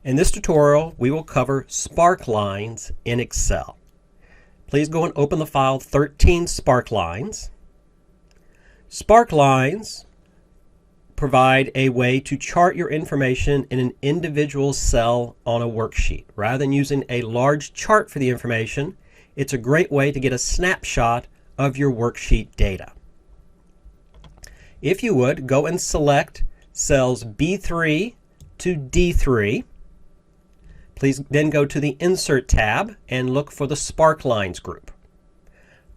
In this tutorial, we will cover Sparklines in Excel. Please go and open the file 13 Sparklines. Sparklines provide a way to chart your information in an individual cell on a worksheet. Rather than using a large chart for the information, it's a great way to get a snapshot of your worksheet data. If you would, go and select cells B3 to D3. Please then go to the Insert tab and look for the Sparklines group.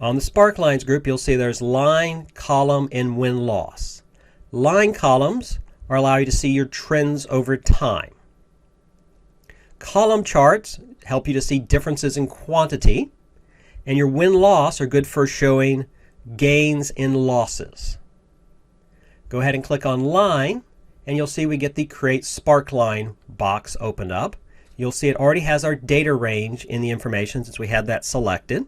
On the Sparklines group, you'll see there's line, column, and win-loss. Line columns allow you to see your trends over time. Column charts help you to see differences in quantity. And your win-loss are good for showing gains and losses. Go ahead and click on Line, and you'll see we get the Create Sparkline box opened up. You'll see it already has our data range in the information since we had that selected.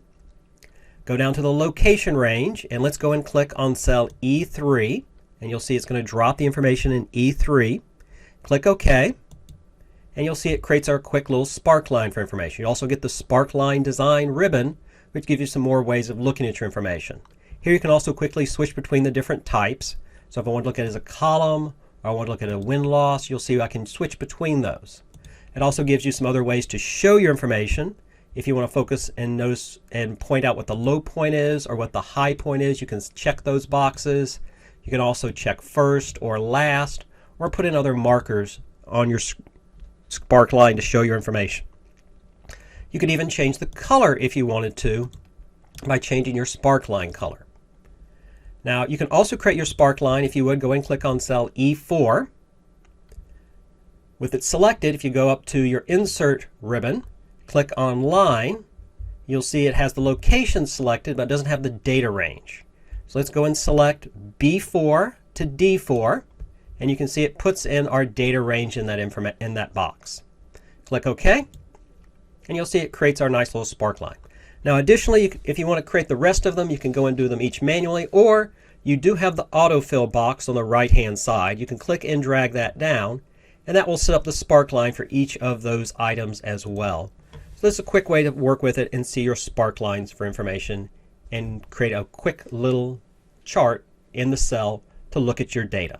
Go down to the location range and let's go and click on cell E3, and you'll see it's going to drop the information in E3. Click OK, and you'll see it creates our quick little Sparkline for information. You also get the Sparkline design ribbon, which gives you some more ways of looking at your information. Here you can also quickly switch between the different types. So if I want to look at it as a column or I want to look at a win-loss, you'll see I can switch between those. It also gives you some other ways to show your information. If you want to focus and notice and point out what the low point is or what the high point is, you can check those boxes. You can also check first or last or put in other markers on your Sparkline to show your information. You can even change the color if you wanted to by changing your Sparkline color. Now you can also create your Sparkline. If you would, go and click on cell E4. With it selected, if you go up to your Insert ribbon, click on Line, you'll see it has the location selected but it doesn't have the data range. So let's go and select B4 to D4, and you can see it puts in our data range in that box. Click OK, and you'll see it creates our nice little Sparkline. Now additionally, if you want to create the rest of them, you can go and do them each manually, or you do have the autofill box on the right hand side. You can click and drag that down, and that will set up the Sparkline for each of those items as well. So this is a quick way to work with it and see your Sparklines for information and create a quick little chart in the cell to look at your data.